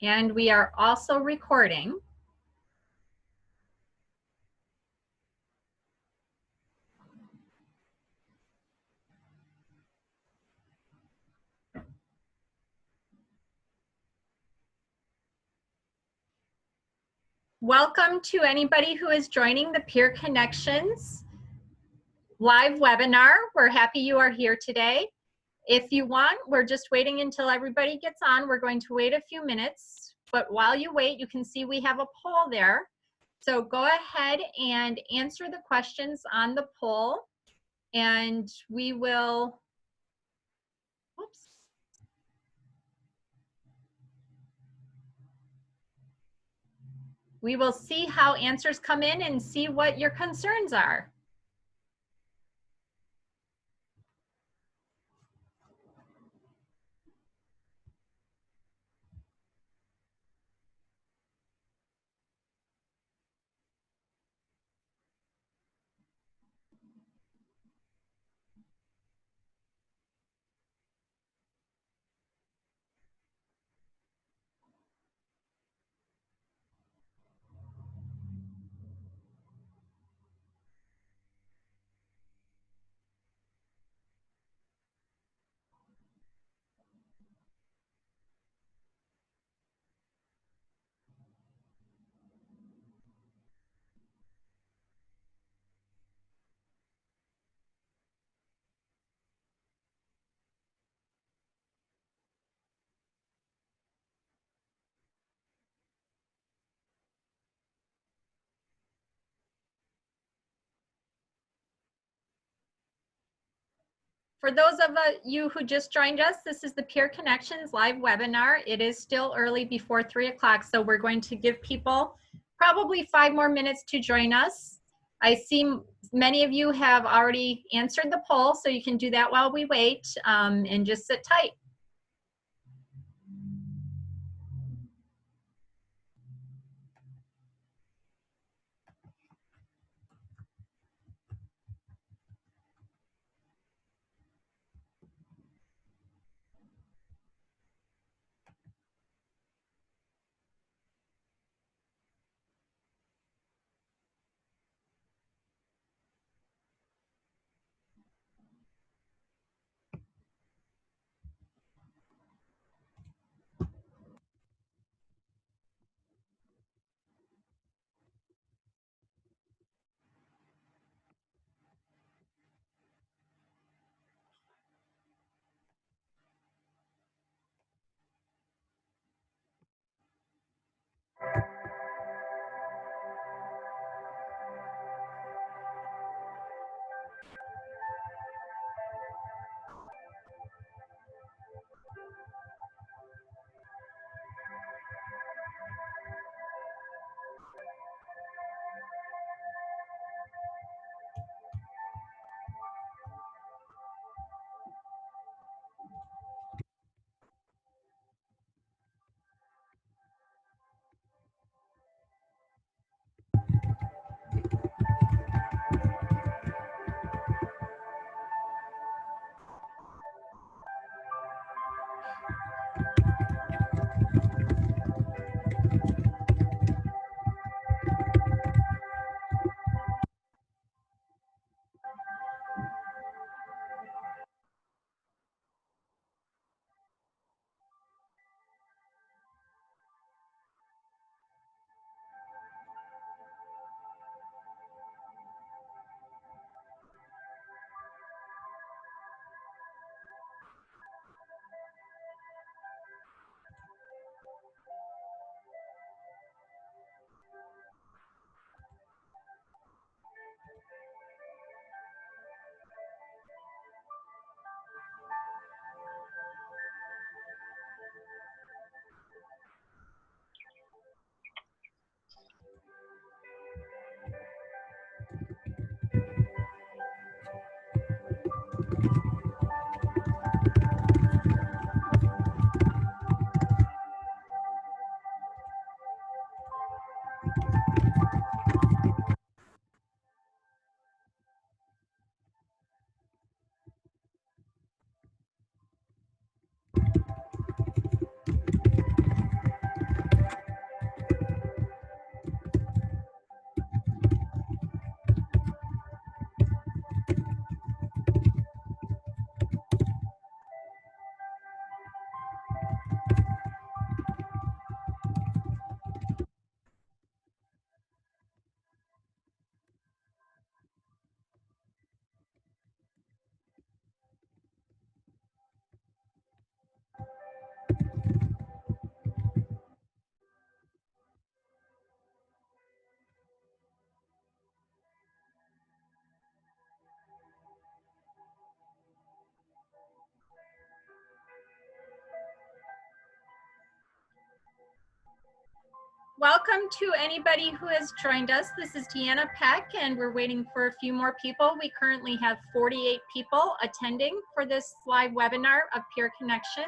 And we are also recording. Welcome to anybody who is joining the Peer Connections live webinar. We're happy you are here today. If you want, we're just waiting until everybody gets on. We're going to wait a few minutes, but while you wait, you can see we have a poll there. So go ahead and answer the questions on the poll, and we will, oops. We will see how answers come in and see what your concerns are. For those of you who just joined us, this is the Peer Connections live webinar. It is still early before 3 o'clock, so we're going to give people probably 5 more minutes to join us. I see many of you have already answered the poll, so you can do that while we wait, and just sit tight. welcome to anybody who has joined us. This is Deanna Peck, and we're waiting for a few more people. We currently have 48 people attending for this live webinar of Peer Connections.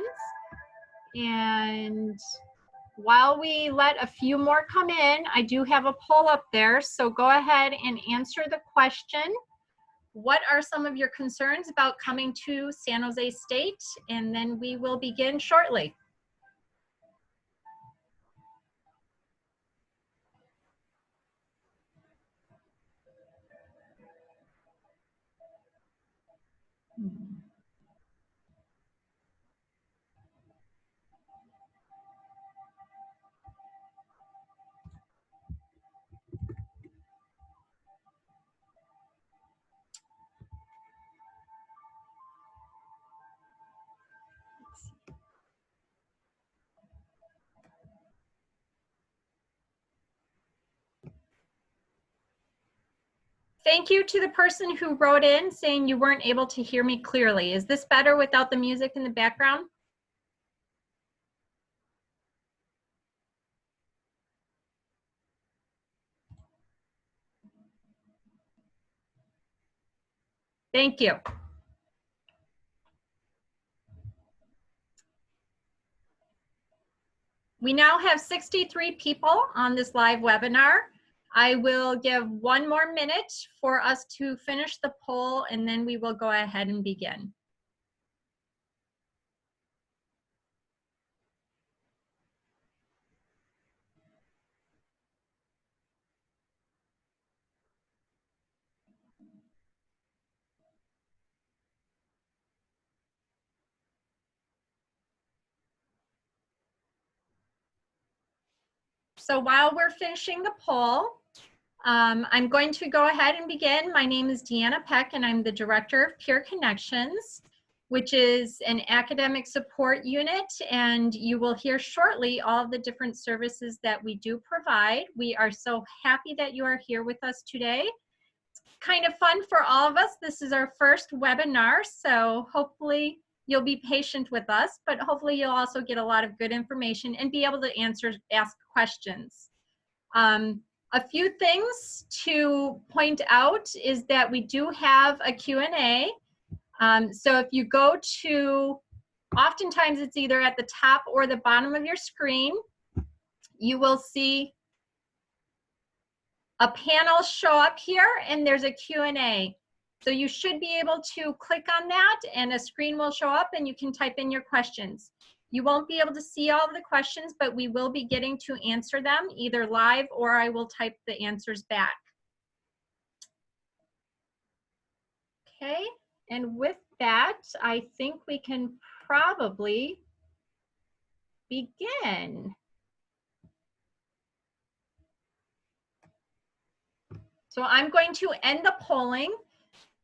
And while we let a few more come in, I do have a poll up there, so go ahead and answer the question. What are some of your concerns about coming to San Jose State? And then we will begin shortly. Thank you to the person who wrote in saying you weren't able to hear me clearly. Is this better without the music in the background? Thank you. We now have 63 people on this live webinar. I will give one more minute for us to finish the poll, and then we will go ahead and begin. So while we're finishing the poll, I'm going to go ahead and begin. My name is Deanna Peck, and I'm the Director of Peer Connections, which is an academic support unit, and you will hear shortly all of the different services that we do provide. We are so happy that you are here with us today. It's kind of fun for all of us. This is our first webinar, so hopefully you'll be patient with us, but hopefully you'll also get a lot of good information and be able to ask questions. A few things to point out is that we do have a Q&A. So if you go to, oftentimes it's either at the top or the bottom of your screen, you will see a panel show up here, and there's a Q&A. So you should be able to click on that, and a screen will show up, and you can type in your questions. You won't be able to see all of the questions, but we will be getting to answer them either live or I will type the answers back. Okay, and with that, I think we can probably begin. So I'm going to end the polling,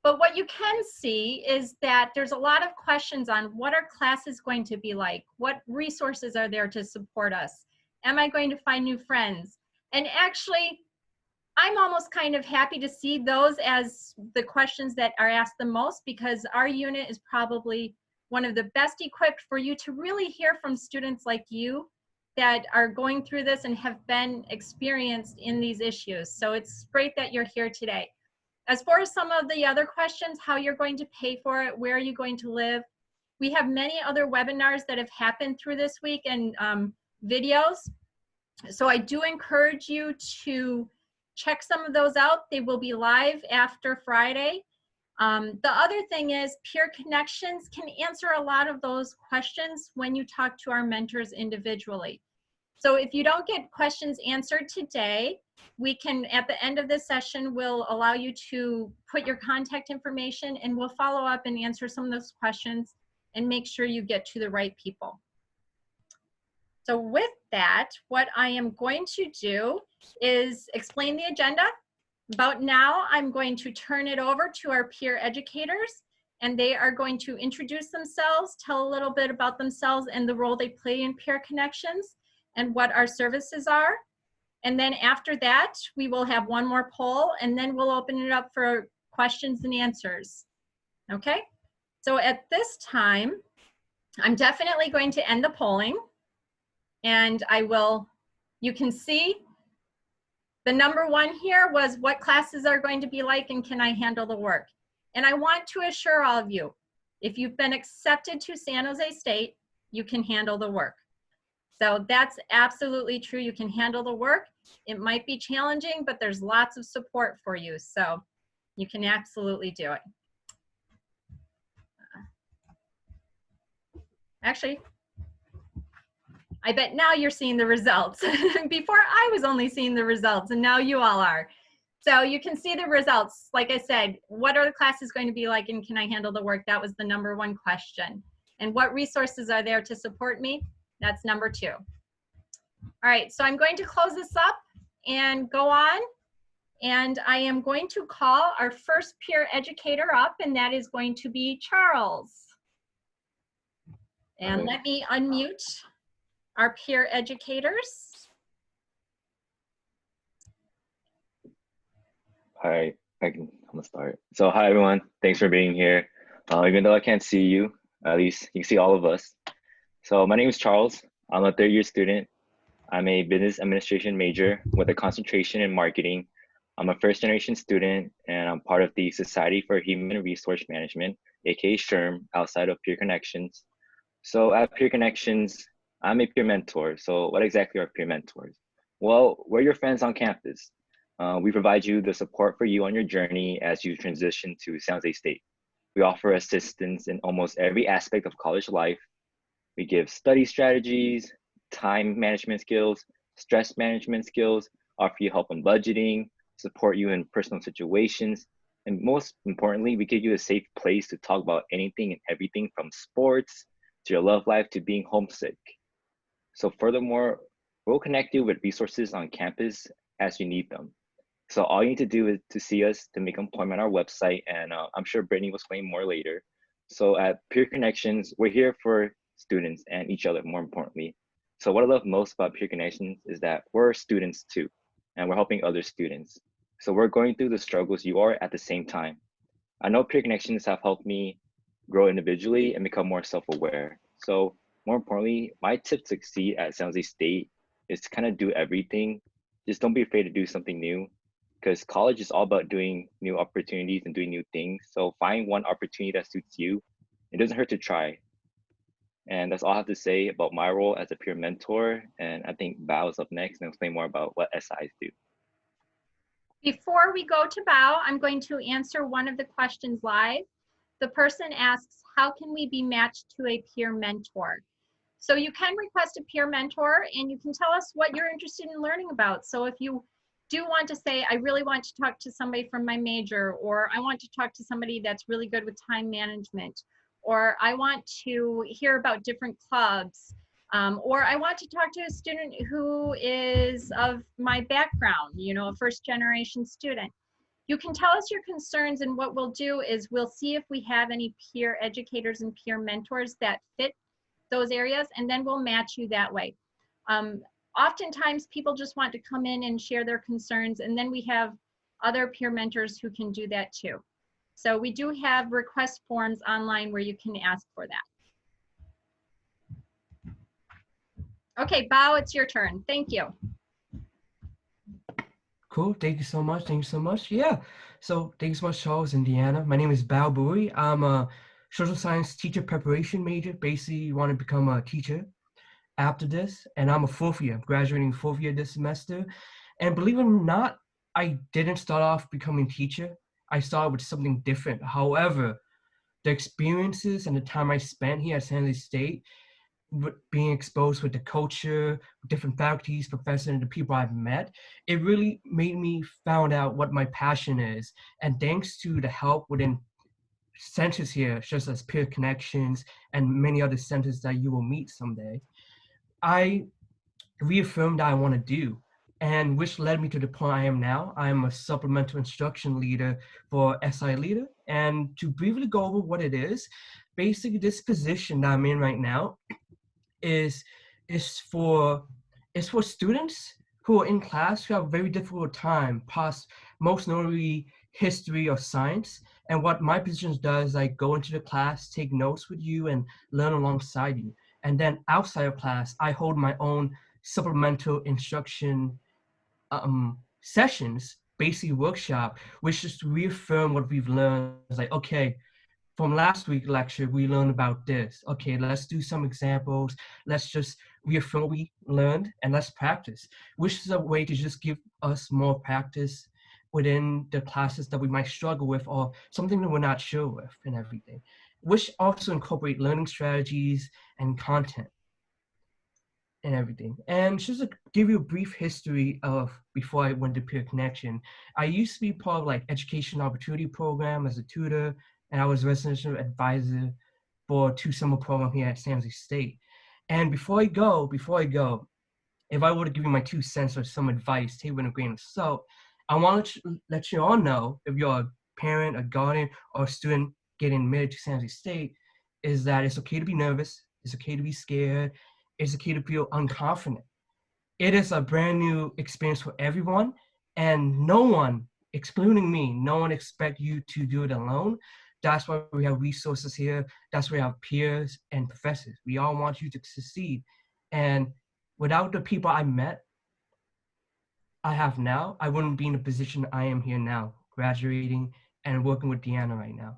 but what you can see is that there's a lot of questions on what are classes going to be like? What resources are there to support us? Am I going to find new friends? And actually, I'm almost kind of happy to see those as the questions that are asked the most, because our unit is probably one of the best equipped for you to really hear from students like you that are going through this and have been experienced in these issues. So it's great that you're here today. As far as some of the other questions, how you're going to pay for it, where are you going to live, we have many other webinars that have happened through this week and videos. So I do encourage you to check some of those out. They will be live after Friday. The other thing is Peer Connections can answer a lot of those questions when you talk to our mentors individually. So if you don't get questions answered today, we can, at the end of this session, we'll allow you to put your contact information, and we'll follow up and answer some of those questions and make sure you get to the right people. So with that, what I am going to do is explain the agenda. About now, I'm going to turn it over to our peer educators, and they are going to introduce themselves, tell a little bit about themselves and the role they play in Peer Connections and what our services are. And then after that, we will have one more poll, and then we'll open it up for questions and answers. Okay? So at this time, I'm definitely going to end the polling, and I will You can see the number one here was what classes are going to be like and can I handle the work? And I want to assure all of you, if you've been accepted to San Jose State, you can handle the work. So that's absolutely true. You can handle the work. It might be challenging, but there's lots of support for you. So you can absolutely do it. Actually, I bet now you're seeing the results. Before I was only seeing the results, and now you all are. So you can see the results. Like I said, what are the classes going to be like and can I handle the work? That was the number one question. And what resources are there to support me? That's number two. All right, so I'm going to close this up and go on. And I am going to call our first peer educator up, and that is going to be Charles. And let me unmute our peer educators. All right, I'm gonna start. So hi everyone, thanks for being here. Even though I can't see you, at least you can see all of us. So my name is Charles. I'm a third-year student. I'm a business administration major with a concentration in marketing. I'm a first-generation student, and I'm part of the Society for Human Resource Management, aka SHRM, outside of Peer Connections. So at Peer Connections, I'm a peer mentor. So what exactly are peer mentors? Well, we're your friends on campus. We provide you the support for you on your journey as you transition to San Jose State. We offer assistance in almost every aspect of college life. We give study strategies, time management skills, stress management skills, offer you help in budgeting, support you in personal situations, and most importantly, we give you a safe place to talk about anything and everything from sports to your love life to being homesick. So furthermore, we'll connect you with resources on campus as you need them. So all you need to do is to see us to make employment on our website, and I'm sure Brittany will explain more later. So at Peer Connections, we're here for students and each other, more importantly. So what I love most about Peer Connections is that we're students too, and we're helping other students. So we're going through the struggles you are at the same time. I know Peer Connections have helped me grow individually and become more self-aware. So more importantly, my tip to succeed at San Jose State is to kind of do everything. Just don't be afraid to do something new, because college is all about doing new opportunities and doing new things. So find one opportunity that suits you. It doesn't hurt to try. And that's all I have to say about my role as a peer mentor. And I think Bao is up next and I'll explain more about what SIs do. Before we go to Bao, I'm going to answer one of the questions live. The person asks, how can we be matched to a peer mentor? So you can request a peer mentor and you can tell us what you're interested in learning about. So if you do want to say, I really want to talk to somebody from my major, or I want to talk to somebody that's really good with time management, or I want to hear about different clubs, or I want to talk to a student who is of my background, you know, a first-generation student. You can tell us your concerns, and what we'll do is we'll see if we have any peer educators and peer mentors that fit those areas, and then we'll match you that way. Oftentimes people just want to come in and share their concerns, and then we have other peer mentors who can do that too. So we do have request forms online where you can ask for that. Okay, Bao, it's your turn. Thank you. Cool, thank you so much, thank you so much. Yeah, so thanks so much, Charles and Deanna. My name is Bao Bui. I'm a social science teacher preparation major. Basically, want to become a teacher after this, and I'm a fourth year. I'm graduating fourth year this semester. And believe it or not, I didn't start off becoming a teacher. I started with something different. However, the experiences and the time I spent here at San Jose State, being exposed with the culture, different faculties, professors, and the people I've met, it really made me found out what my passion is. And thanks to the help within centers here, such as Peer Connections and many other centers that you will meet someday, I reaffirmed that I want to do, and which led me to the point I am now. I am a supplemental instruction leader for SI Leader. And to briefly go over what it is, basically this position that I'm in right now is for students who are in class who have a very difficult time, most notably history or science. And what my position does, I go into the class, take notes with you, and learn alongside you. And then outside of class, I hold my own supplemental instruction sessions, basically workshop, which is to reaffirm what we've learned. It's like, okay, from last week's lecture, we learned about this. Okay, let's do some examples. Let's just reaffirm what we learned and let's practice, which is a way to just give us more practice within the classes that we might struggle with or something that we're not sure with and everything, which also incorporate learning strategies and content and everything. And just to give you a brief history of before I went to Peer Connection, I used to be part of like Education Opportunity Program as a tutor, and I was residential advisor for 2 summer program here at San Jose State. And before I go, if I were to give you my 2 cents or some advice, take it with a grain of salt, I want to let you all know, if you're a parent, a guardian, or a student getting admitted to San Jose State, is that it's okay to be nervous, it's okay to be scared, it's okay to feel unconfident. It is a brand new experience for everyone, and no one, excluding me, no one expects you to do it alone. That's why we have resources here. That's why we have peers and professors. We all want you to succeed. And without the people I met, I have now, I wouldn't be in the position I am here now, graduating and working with Deanna right now.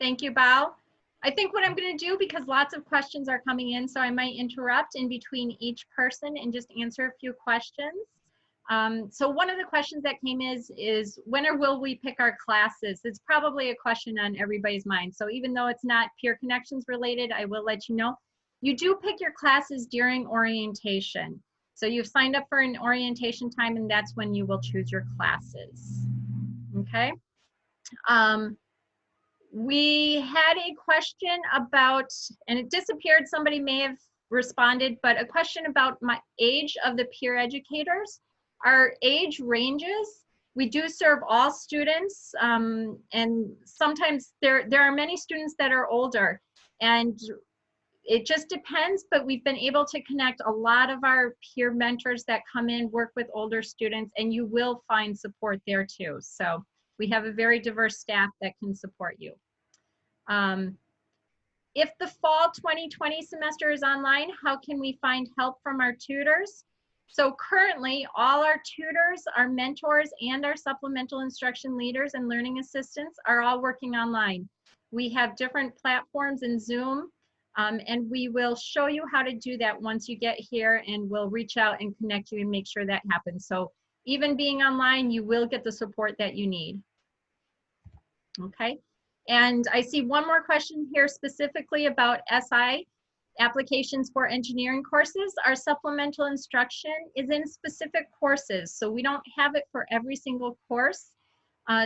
Thank you, Bao. I think what I'm going to do, because lots of questions are coming in, so I might interrupt in between each person and just answer a few questions. So one of the questions that came is when or will we pick our classes? It's probably a question on everybody's mind. So even though it's not Peer Connections related, I will let you know. You do pick your classes during orientation. So you've signed up for an orientation time, and that's when you will choose your classes. Okay. We had a question about, and it disappeared, somebody may have responded, but a question about my age of the peer educators. Our age ranges. We do serve all students, and sometimes there are many students that are older, and it just depends, but we've been able to connect a lot of our peer mentors that come in, work with older students, and you will find support there too. So we have a very diverse staff that can support you. If the fall 2020 semester is online, how can we find help from our tutors? So currently, all our tutors, our mentors, and our supplemental instruction leaders and learning assistants are all working online. We have different platforms in Zoom, and we will show you how to do that once you get here, and we'll reach out and connect you and make sure that happens. So even being online, you will get the support that you need. Okay. And I see one more question here specifically about SI applications for engineering courses. Our supplemental instruction is in specific courses, so we don't have it for every single course.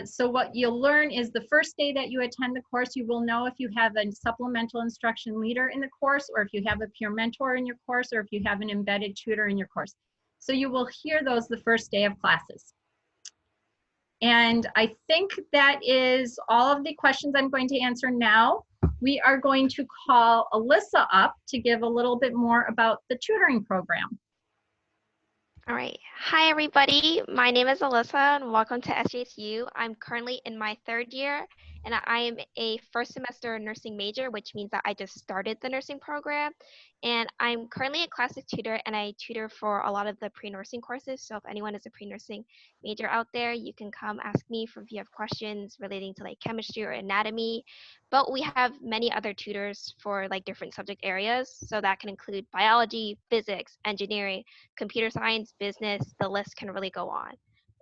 So what you'll learn is the first day that you attend the course, you will know if you have a supplemental instruction leader in the course, or if you have a peer mentor in your course, or if you have an embedded tutor in your course. So you will hear those the first day of classes. And I think that is all of the questions I'm going to answer now. We are going to call Alyssa up to give a little bit more about the tutoring program. All right. Hi, everybody. My name is Alyssa, and welcome to SJSU. I'm currently in my 3rd year, and I am a first semester nursing major, which means that I just started the nursing program. And I'm currently a classic tutor, and I tutor for a lot of the pre-nursing courses. So if anyone is a pre-nursing major out there, you can come ask me if you have questions relating to like chemistry or anatomy. But we have many other tutors for like different subject areas. So that can include biology, physics, engineering, computer science, business. The list can really go on.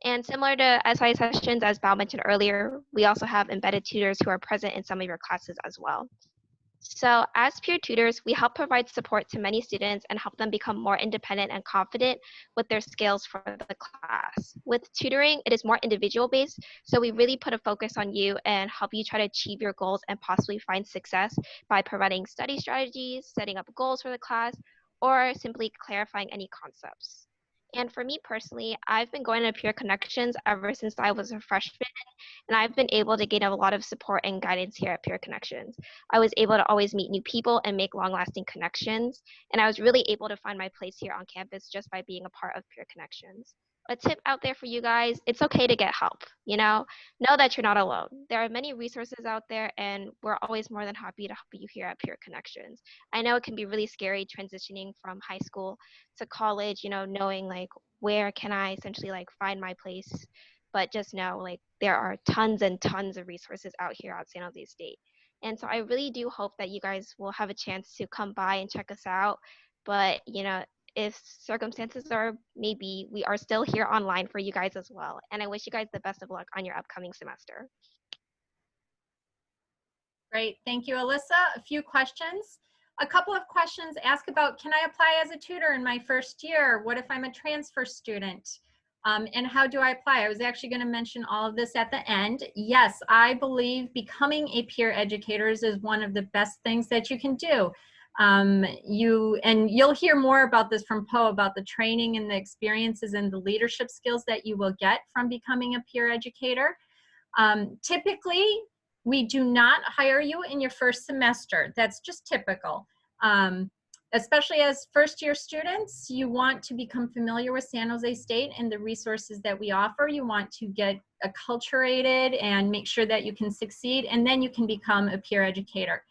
And similar to SI sessions, as Bao mentioned earlier, we also have embedded tutors who are present in some of your classes as well. So as peer tutors, we help provide support to many students and help them become more independent and confident with their skills for the class. With tutoring, it is more individual based, so we really put a focus on you and help you try to achieve your goals and possibly find success by providing study strategies, setting up goals for the class, or simply clarifying any concepts. And for me personally, I've been going to Peer Connections ever since I was a freshman, and I've been able to gain a lot of support and guidance here at Peer Connections. I was able to always meet new people and make long-lasting connections, and I was really able to find my place here on campus just by being a part of Peer Connections. a tip out there for you guys, it's okay to get help, you know that you're not alone. There are many resources out there, and we're always more than happy to help you here at Peer Connections. I know it can be really scary transitioning from high school to college, knowing like where can I essentially like find my place, but just know like there are tons and tons of resources out here at San Jose State. And so I really do hope that you guys will have a chance to come by and check us out. But, if circumstances are, maybe we are still here online for you guys as well. And I wish you guys the best of luck on your upcoming semester. Great, thank you, Alyssa. A few questions. A couple of questions ask about, can I apply as a tutor in my first year? What if I'm a transfer student? And how do I apply? I was actually going to mention all of this at the end. Yes, I believe becoming a peer educator is one of the best things that you can do. You'll hear more about this from Poe, about the training and the experiences and the leadership skills that you will get from becoming a peer educator. Typically, we do not hire you in your first semester. That's just typical. Especially as first-year students, you want to become familiar with San Jose State and the resources that we offer. You want to get acculturated and make sure that you can succeed, and then you can become a peer educator.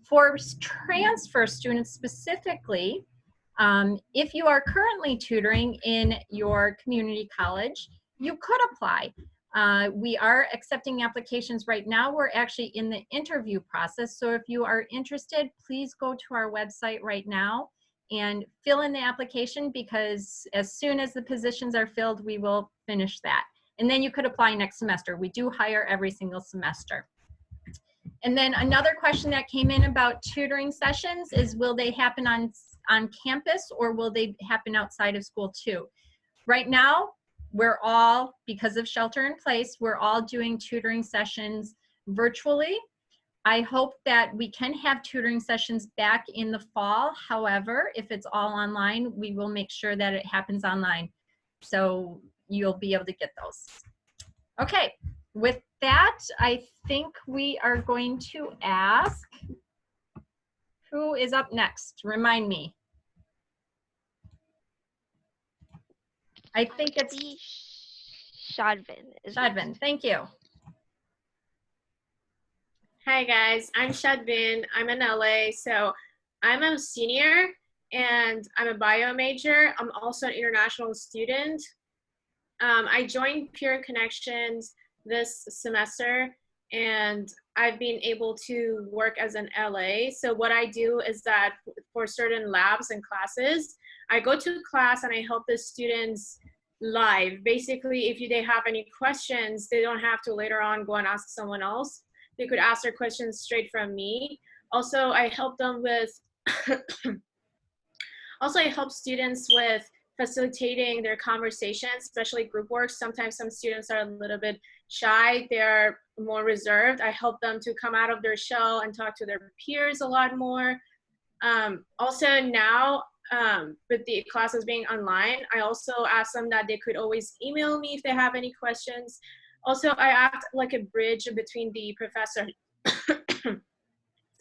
For transfer students specifically, if you are currently tutoring in your community college, you could apply. We are accepting applications right now. We're actually in the interview process. So if you are interested, please go to our website right now and fill in the application, because as soon as the positions are filled, we will finish that. And then you could apply next semester. We do hire every single semester. And then another question that came in about tutoring sessions is, will they happen on campus, or will they happen outside of school too? Right now, we're all, because of shelter in place, we're all doing tutoring sessions virtually. I hope that we can have tutoring sessions back in the fall. However, if it's all online, we will make sure that it happens online. So you'll be able to get those. Okay, with that, I think we are going to ask, who is up next? Remind me. I think it's Shadvin. Shadvin, thank you. Hi guys, I'm Shadvin. I'm in LA, so I'm a senior and I'm a bio major. I'm also an international student. I joined Peer Connections this semester, and I've been able to work as an LA. So what I do is that for certain labs and classes, I go to class and I help the students live. Basically, if they have any questions, they don't have to later on go and ask someone else. They could ask their questions straight from me. Also, I help them with, I help students with facilitating their conversations, especially group work. Sometimes some students are a little bit shy, they're more reserved. I help them to come out of their shell and talk to their peers a lot more. Also now, with the classes being online, I also ask them that they could always email me if they have any questions. Also, I act like a bridge between the professor,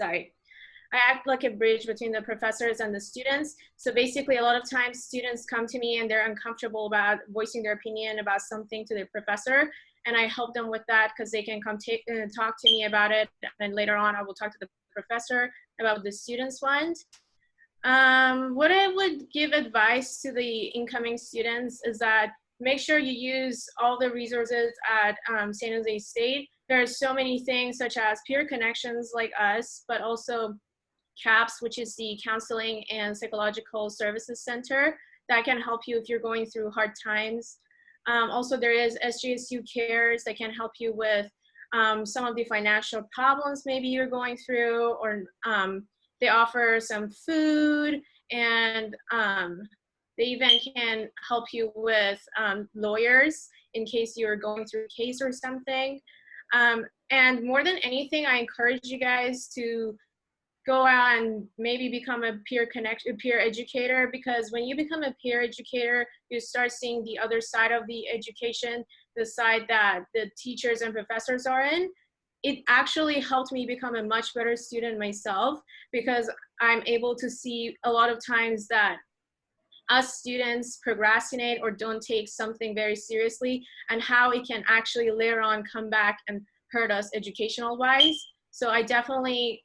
sorry. I act like a bridge between the professors and the students. So basically, a lot of times students come to me and they're uncomfortable about voicing their opinion about something to their professor. And I help them with that, because they can come talk to me about it. And later on, I will talk to the professor about what the students want. What I would give advice to the incoming students is that make sure you use all the resources at San Jose State. There are so many things, such as Peer Connections like us, but also CAPS, which is the Counseling and Psychological Services Center, that can help you if you're going through hard times. Also, there is SJSU Cares that can help you with some of the financial problems maybe you're going through, or they offer some food, and they even can help you with lawyers in case you're going through a case or something. And more than anything, I encourage you guys to go out and maybe become a peer educator, because when you become a peer educator, you start seeing the other side of the education, the side that the teachers and professors are in. It actually helped me become a much better student myself, because I'm able to see a lot of times that us students procrastinate or don't take something very seriously, and how it can actually later on come back and hurt us educational wise. So I definitely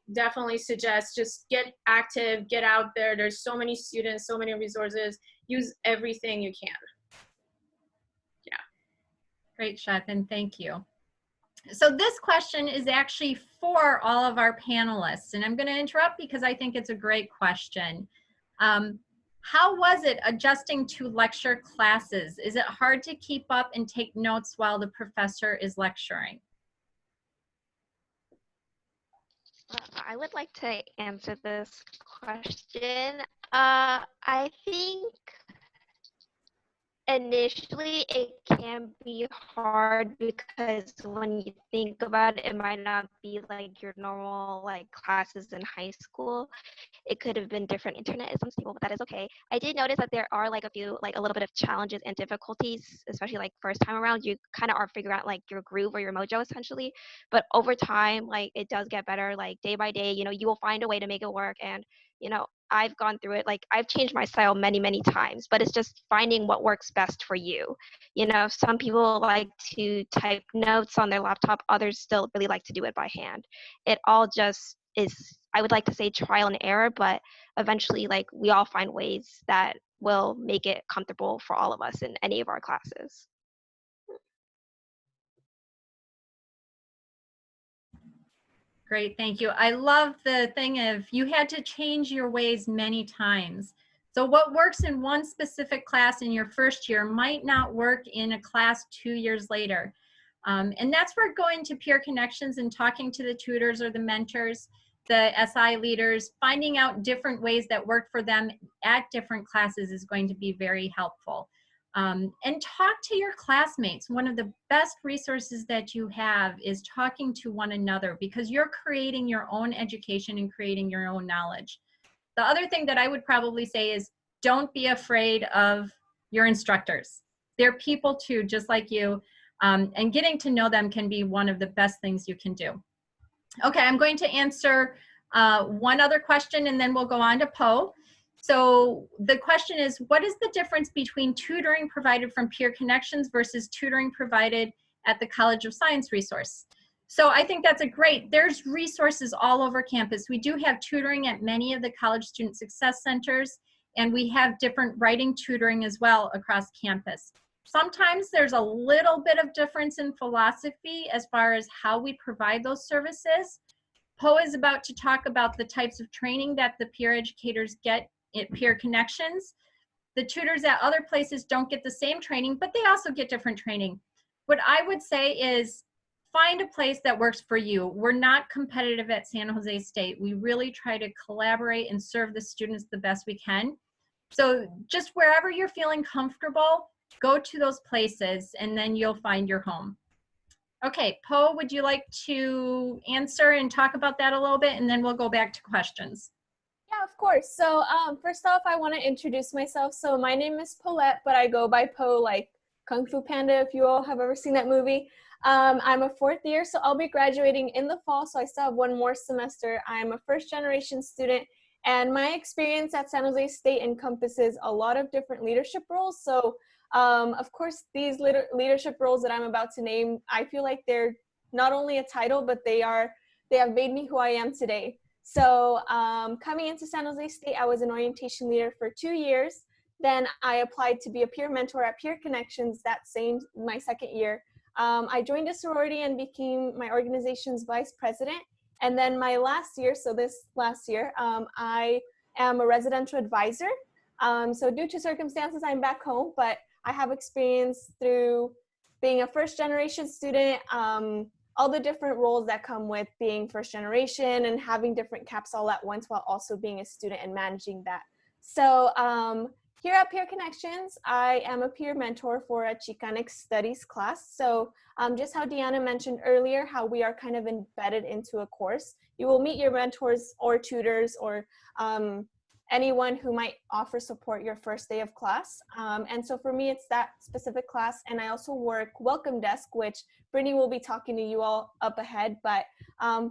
suggest just get active, get out there. There's so many students, so many resources. Use everything you can. Yeah. Great, Shethan, thank you. So this question is actually for all of our panelists, and I'm going to interrupt because I think it's a great question. How was it adjusting to lecture classes? Is it hard to keep up and take notes while the professor is lecturing? I would like to answer this question. I think initially it can be hard because when you think about it, it might not be like your normal like classes in high school. It could have been different. Internet is unstable, but that is okay. I did notice that there are like a little bit of challenges and difficulties, especially like first time around. You kind of are figuring out like your groove or your mojo essentially, but over time, like it does get better. Like day by day, you know, you will find a way to make it work. And you know, I've gone through it. Like I've changed my style many times, but it's just finding what works best for you. You know, some people like to type notes on their laptop. Others still really like to do it by hand. It all just is, I would like to say, trial and error, but eventually like we all find ways that will make it comfortable for all of us in any of our classes. Great, thank you. I love the thing of you had to change your ways many times. So what works in one specific class in your first year might not work in a class 2 years later. And that's where going to peer connections and talking to the tutors or the mentors, the SI leaders, finding out different ways that work for them at different classes is going to be very helpful. And talk to your classmates. One of the best resources that you have is talking to one another, because you're creating your own education and creating your own knowledge. The other thing that I would probably say is don't be afraid of your instructors. They're people too, just like you. And getting to know them can be one of the best things you can do. Okay, I'm going to answer one other question and then we'll go on to Poe. So the question is, what is the difference between tutoring provided from peer connections versus tutoring provided at the College of Science resource? So I think that's there's resources all over campus. We do have tutoring at many of the college student success centers, and we have different writing tutoring as well across campus. Sometimes there's a little bit of difference in philosophy as far as how we provide those services. Poe is about to talk about the types of training that the peer educators get at peer connections. The tutors at other places don't get the same training, but they also get different training. What I would say is find a place that works for you. We're not competitive at San Jose State. We really try to collaborate and serve the students the best we can. So just wherever you're feeling comfortable, go to those places and then you'll find your home. Okay, Poe, would you like to answer and talk about that a little bit, and then we'll go back to questions. Yeah, of course. So first off, I want to introduce myself. So my name is Paulette, but I go by Poe, like Kung Fu Panda, if you all have ever seen that movie. I'm a 4th year, so I'll be graduating in the fall, so I still have one more semester. I'm a first-generation student, and my experience at San Jose State encompasses a lot of different leadership roles. So of course, these leadership roles that I'm about to name, I feel like they're not only a title, but they have made me who I am today. So coming into San Jose State, I was an orientation leader for 2 years. Then I applied to be a peer mentor at Peer Connections my 2nd year. I joined a sorority and became my organization's vice president. And then my last year, so this last year, I am a residential advisor. So due to circumstances, I'm back home, but I have experience through being a first-generation student, all the different roles that come with being first generation and having different caps all at once while also being a student and managing that. So here at Peer Connections, I am a peer mentor for a Chicanic Studies class. So just how Deanna mentioned earlier, how we are kind of embedded into a course. You will meet your mentors or tutors or anyone who might offer support your first day of class. And so for me, it's that specific class. And I also work welcome desk, which Brittany will be talking to you all up ahead. But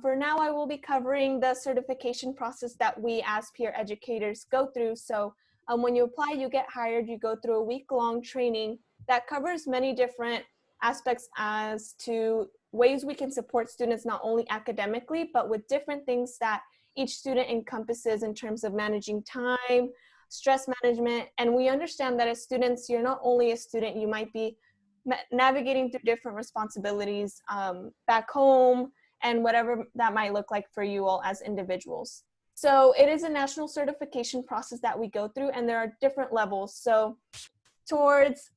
for now, I will be covering the certification process that we as peer educators go through. So When you apply, you get hired, you go through a week-long training that covers many different aspects as to ways we can support students not only academically, but with different things that each student encompasses in terms of managing time, stress management. And we understand that as students, you're not only a student, you might be navigating through different responsibilities back home and whatever that might look like for you all as individuals. So it is a national certification process that we go through, and there are different levels. So towards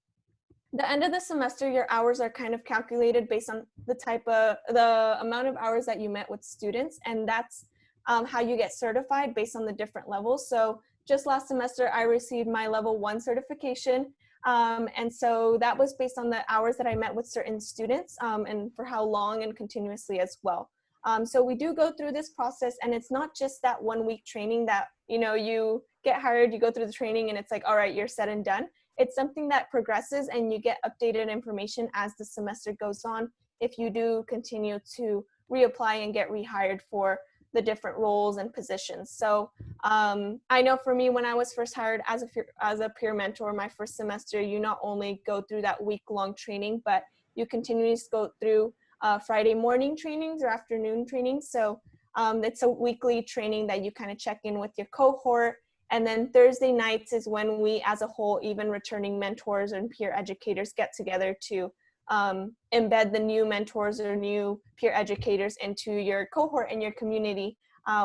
the end of the semester, your hours are kind of calculated based on the amount of hours that you met with students, and that's how you get certified based on the different levels. So just last semester, I received my level 1 certification, and so that was based on the hours that I met with certain students and for how long and continuously as well. So we do go through this process, and it's not just that 1 week training that, you know, you get hired, you go through the training and it's like, all right, you're said and done. It's something that progresses, and you get updated information as the semester goes on if you do continue to reapply and get rehired for the different roles and positions. So I know for me, when I was first hired as a peer mentor my first semester, you not only go through that week-long training, but you continuously go through Friday morning trainings or afternoon trainings. So it's a weekly training that you kind of check in with your cohort. And then Thursday nights is when we, as a whole, even returning mentors and peer educators, get together to embed the new mentors or new peer educators into your cohort and your community,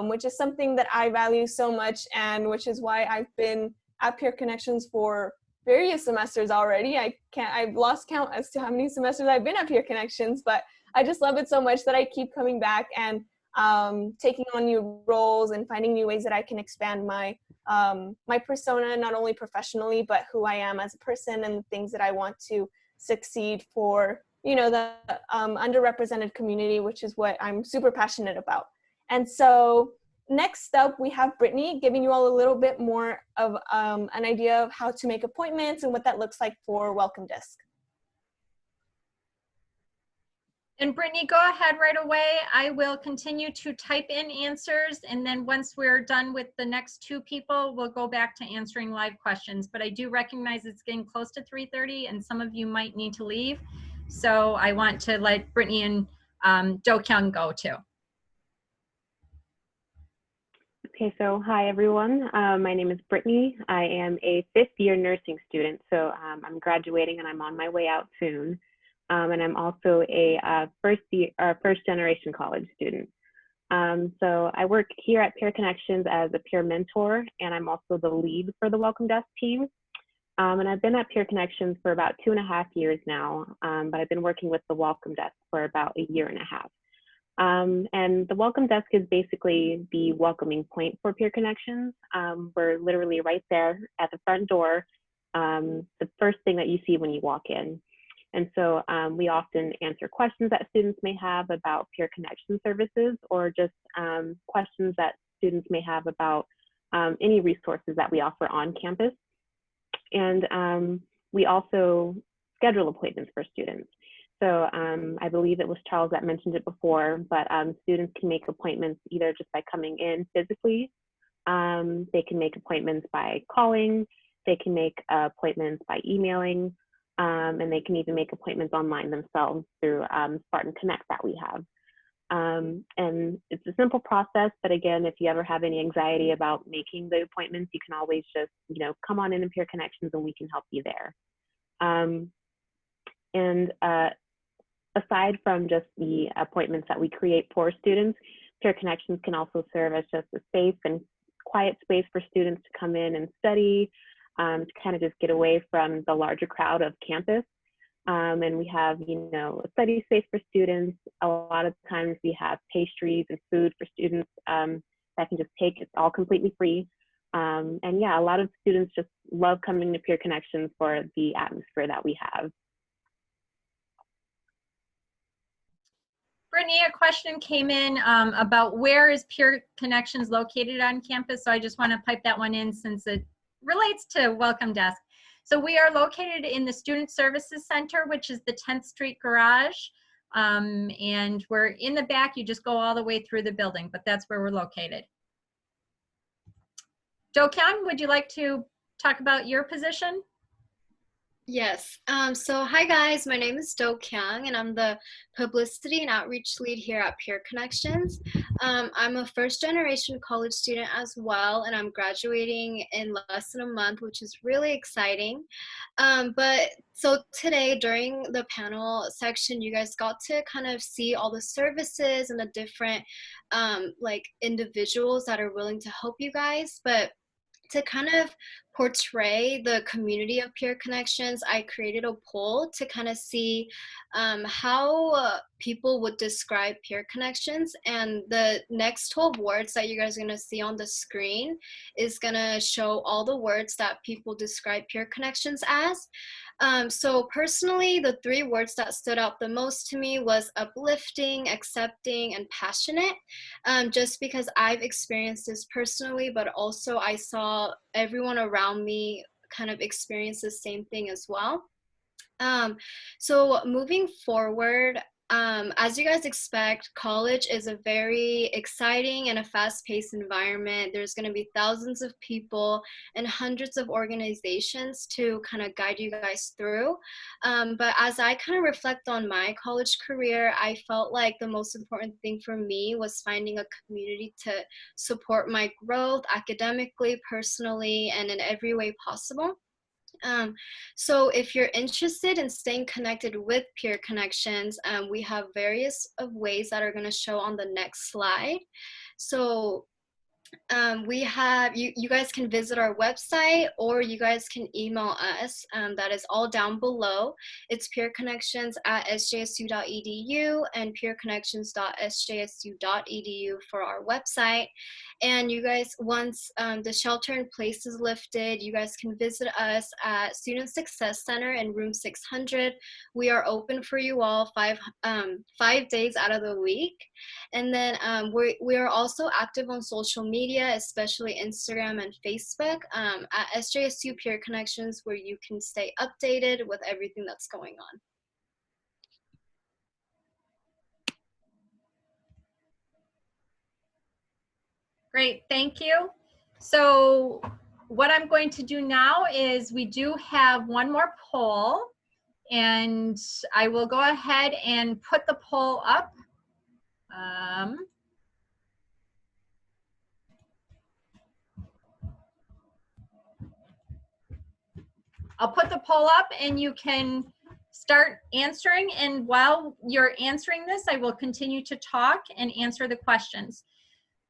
which is something that I value so much, and which is why I've been at Peer Connections for various semesters already. I've lost count as to how many semesters I've been at Peer Connections, but I just love it so much that I keep coming back and taking on new roles and finding new ways that I can expand my my persona, not only professionally, but who I am as a person and the things that I want to succeed for, you know, the underrepresented community, which is what I'm super passionate about. And so next up, we have Brittany giving you all a little bit more of an idea of how to make appointments and what that looks like for Welcome Desk. And Brittany, go ahead right away. I will continue to type in answers, and then once we're done with the next 2 people, we'll go back to answering live questions. But I do recognize it's getting close to 3:30, and some of you might need to leave. So I want to let Brittany and Do-kyung go too. Okay, so hi everyone. My name is Brittany. I am a 5th-year nursing student, so I'm graduating and I'm on my way out soon. And I'm also a first-generation college student. So I work here at Peer Connections as a peer mentor, and I'm also the lead for the Welcome Desk team. And I've been at Peer Connections for about 2.5 years now, but I've been working with the Welcome Desk for about 1.5 years. And the Welcome Desk is basically the welcoming point for Peer Connections. We're literally right there at the front door, the first thing that you see when you walk in. And so we often answer questions that students may have about peer connection services, or just questions that students may have about any resources that we offer on campus. And we also schedule appointments for students. So I believe it was Charles that mentioned it before, but students can make appointments either just by coming in physically. They can make appointments by calling. They can make appointments by emailing. And they can even make appointments online themselves through Spartan Connect that we have. And it's a simple process, but again, if you ever have any anxiety about making the appointments, you can always just, you know, come on in and Peer Connections and we can help you there. Aside from just the appointments that we create for students, Peer Connections can also serve as just a safe and quiet space for students to come in and study, to kind of just get away from the larger crowd of campus. And we have, you know, a study space for students. A lot of times we have pastries and food for students that can just take. It's all completely free. And yeah, a lot of students just love coming to Peer Connections for the atmosphere that we have. Brittany, a question came in about where is Peer Connections located on campus. So I just want to pipe that one in since it relates to Welcome Desk. So we are located in the Student Services Center, which is the 10th Street Garage. And we're in the back. You just go all the way through the building, but that's where we're located. Do-kyung, would you like to talk about your position? Yes. So hi guys, my name is Do Kyung and I'm the publicity and outreach lead here at Peer Connections. I'm a first generation college student as well, and I'm graduating in less than a month, which is really exciting. But so today during the panel section, you guys got to kind of see all the services and the different like individuals that are willing to help you guys. But to kind of portray the community of Peer Connections, I created a poll to kind of see how people would describe Peer Connections. And the next 12 words that you guys are going to see on the screen is going to show all the words that people describe Peer Connections as. So personally, the 3 words that stood out the most to me was uplifting, accepting, and passionate, just because I've experienced this personally, but also I saw everyone around me kind of experience the same thing as well. So moving forward, as you guys expect, college is a very exciting and a fast-paced environment. There's going to be thousands of people and hundreds of organizations to kind of guide you guys through. But as I kind of reflect on my college career, I felt like the most important thing for me was finding a community to support my growth academically, personally, and in every way possible. So if you're interested in staying connected with Peer Connections, we have various of ways that are going to show on the next slide. So we have, you guys can visit our website, or you guys can email us. That is all down below. It's peerconnections@sjsu.edu and peerconnections.sjsu.edu for our website. And you guys, once the shelter in place is lifted, you guys can visit us at Student Success Center in room 600. We are open for you all 5 days out of the week. And then we are also active on social media, especially Instagram and Facebook, at SJSU Peer Connections, where you can stay updated with everything that's going on. Great, thank you. So what I'm going to do now is we do have one more poll, and I will go ahead and put the poll up. I'll put the poll up and you can start answering, and while you're answering this, I will continue to talk and answer the questions.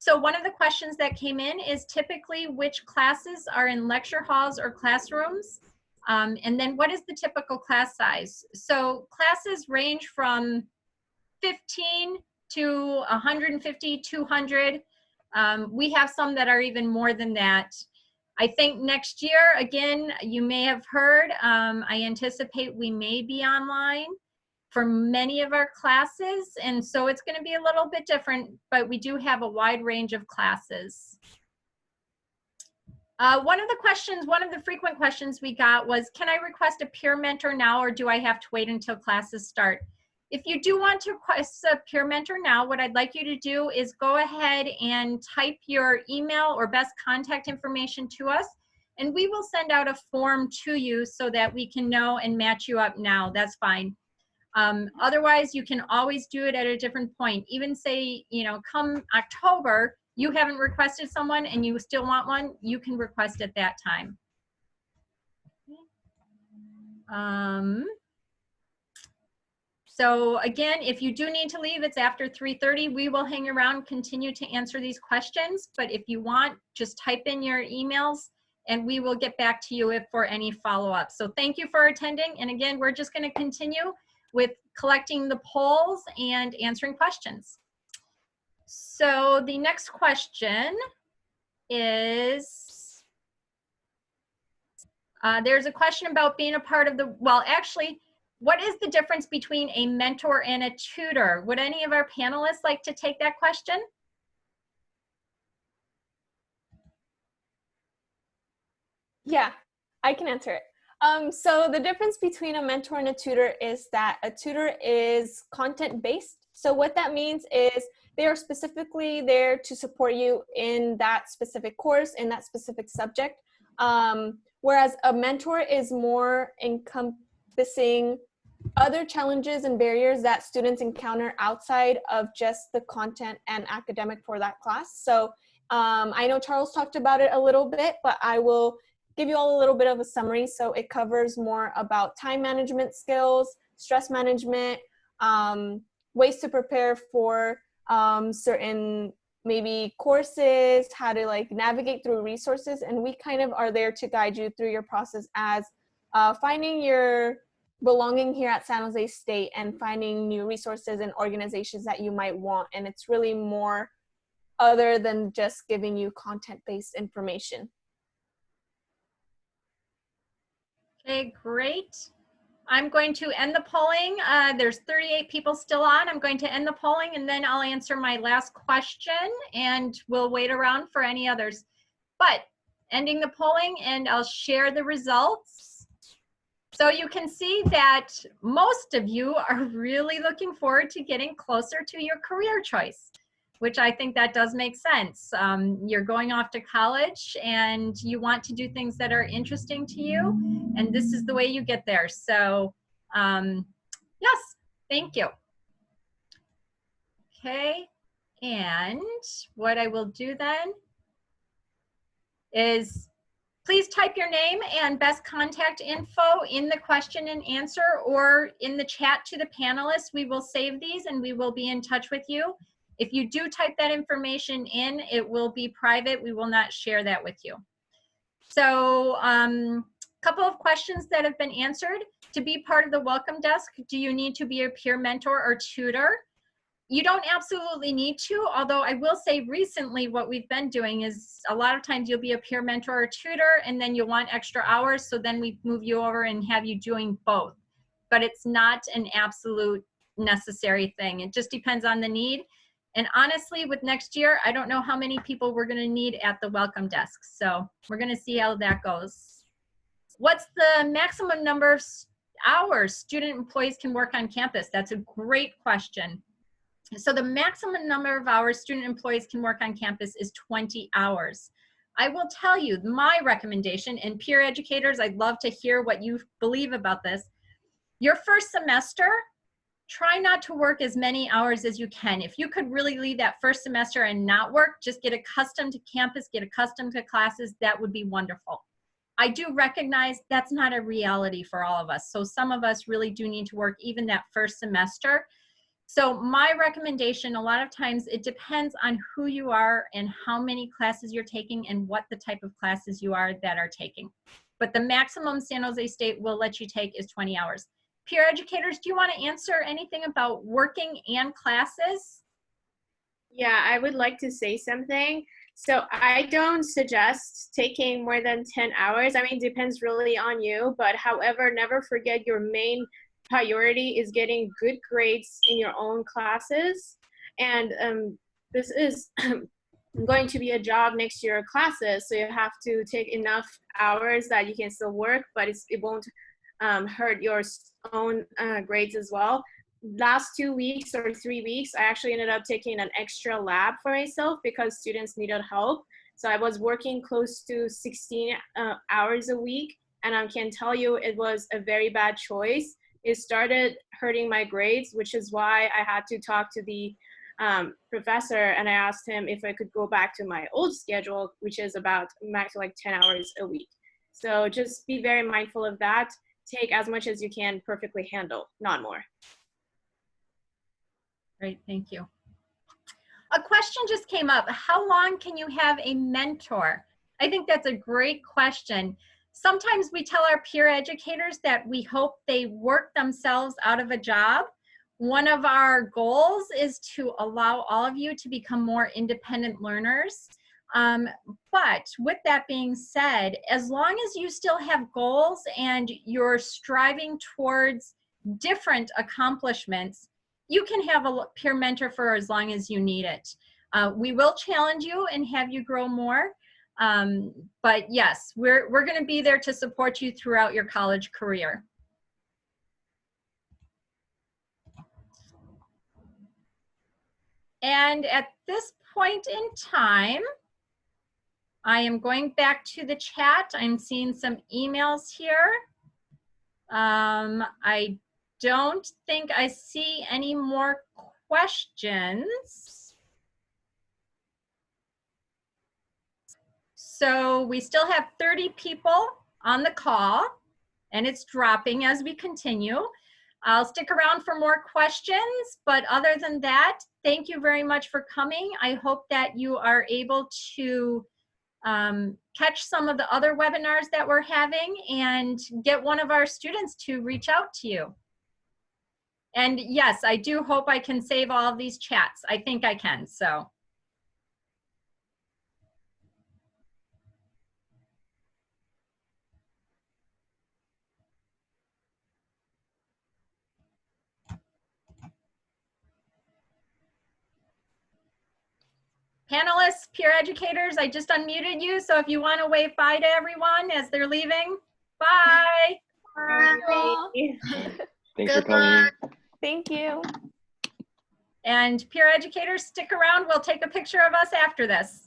So one of the questions that came in is typically which classes are in lecture halls or classrooms? And then what is the typical class size? So classes range from 15 to 150, 200. We have some that are even more than that. I think next year, again, you may have heard, I anticipate we may be online for many of our classes, and so it's going to be a little bit different, but we do have a wide range of classes. One of the frequent questions we got was, can I request a peer mentor now, or do I have to wait until classes start? If you do want to request a peer mentor now, what I'd like you to do is go ahead and type your email or best contact information to us, and we will send out a form to you so that we can know and match you up now. That's fine. Otherwise, you can always do it at a different point. Even say, you know, come October, you haven't requested someone and you still want one, you can request at that time. So again, if you do need to leave, it's after 3:30. We will hang around, continue to answer these questions. But if you want, just type in your emails and we will get back to you if for any follow-up. So thank you for attending. And again, we're just going to continue with collecting the polls and answering questions. So the next question is, there's a question about being a part of the, well, actually, what is the difference between a mentor and a tutor? Would any of our panelists like to take that question? Yeah, I can answer it. So the difference between a mentor and a tutor is that a tutor is content-based. So what that means is they are specifically there to support you in that specific course, in that specific subject. Whereas a mentor is more encompassing other challenges and barriers that students encounter outside of just the content and academic for that class. So I know Charles talked about it a little bit, but I will give you all a little bit of a summary. So it covers more about time management skills, stress management, ways to prepare for certain maybe courses, how to like navigate through resources. And we kind of are there to guide you through your process as finding your belonging here at San Jose State and finding new resources and organizations that you might want. And it's really more other than just giving you content-based information. Okay, great. I'm going to end the polling. There's 38 people still on. I'm going to end the polling and then I'll answer my last question and we'll wait around for any others. But ending the polling and I'll share the results. So you can see that most of you are really looking forward to getting closer to your career choice, which I think that does make sense. You're going off to college and you want to do things that are interesting to you, and this is the way you get there. So yes, thank you. Okay, and what I will do then is please type your name and best contact info in the question and answer or in the chat to the panelists. We will save these and we will be in touch with you. If you do type that information in, it will be private. We will not share that with you. So couple of questions that have been answered. To be part of the welcome desk, do you need to be a peer mentor or tutor? You don't absolutely need to, although I will say recently what we've been doing is a lot of times you'll be a peer mentor or tutor and then you'll want extra hours, so then we move you over and have you doing both. But it's not an absolute necessary thing. It just depends on the need. And honestly, with next year, I don't know how many people we're gonna need at the welcome desk. So we're gonna see how that goes. What's the maximum number of hours student employees can work on campus? That's a great question. So the maximum number of hours student employees can work on campus is 20 hours. I will tell you my recommendation, and peer educators, I'd love to hear what you believe about this. Your first semester, try not to work as many hours as you can. If you could really leave that first semester and not work, just get accustomed to campus, get accustomed to classes, that would be wonderful. I do recognize that's not a reality for all of us. So some of us really do need to work even that first semester. So my recommendation, a lot of times it depends on who you are and how many classes you're taking and what the type of classes you are that are taking. But the maximum San Jose State will let you take is 20 hours. Peer educators, do you want to answer anything about working and classes? Yeah, I would like to say something. So I don't suggest taking more than 10 hours. I mean, it depends really on you, but however, never forget your main priority is getting good grades in your own classes. And this is going to be a job next year classes, so you have to take enough hours that you can still work, but it won't hurt your own grades as well. Last 2 weeks or 3 weeks, I actually ended up taking an extra lab for myself because students needed help. So I was working close to 16 hours a week, and I can tell you it was a very bad choice. It started hurting my grades, which is why I had to talk to the professor, and I asked him if I could go back to my old schedule, which is about max like 10 hours a week. So just be very mindful of that. Take as much as you can perfectly handle, not more. Great, thank you. A question just came up. How long can you have a mentor? I think that's a great question. Sometimes we tell our peer educators that we hope they work themselves out of a job. One of our goals is to allow all of you to become more independent learners. But with that being said, as long as you still have goals and you're striving towards different accomplishments, you can have a peer mentor for as long as you need it. We will challenge you and have you grow more. But yes, we're going to be there to support you throughout your college career. And at this point in time, I am going back to the chat. I'm seeing some emails here. I don't think I see any more questions. So we still have 30 people on the call, and it's dropping as we continue. I'll stick around for more questions, but other than that, thank you very much for coming. I hope that you are able to catch some of the other webinars that we're having and get one of our students to reach out to you. And yes, I do hope I can save all of these chats. I think I can, so. Panelists, peer educators, I just unmuted you, so if you want to wave bye to everyone as they're leaving, bye. Bye. Thanks for coming. Thank you. And peer educators, stick around. We'll take a picture of us after this.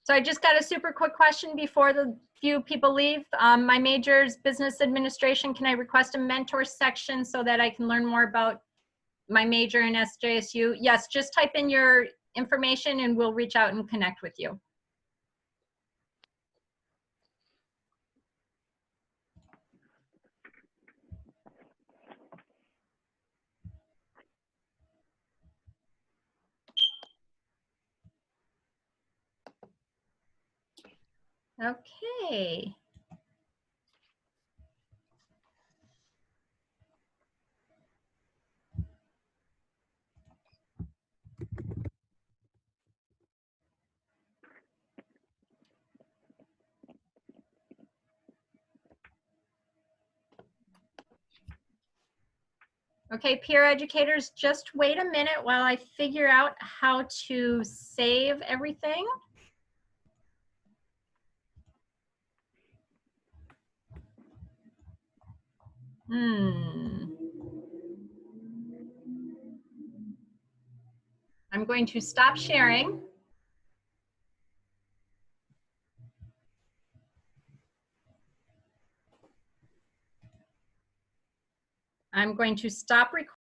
So I just got a super quick question before the few people leave. My major is business administration. Can I request a mentor section so that I can learn more about my major in SJSU? Yes, just type in your information and we'll reach out and connect with you. Okay. Okay, peer educators, just wait a minute while I figure out how to save everything. I'm going to stop sharing. I'm going to stop recording.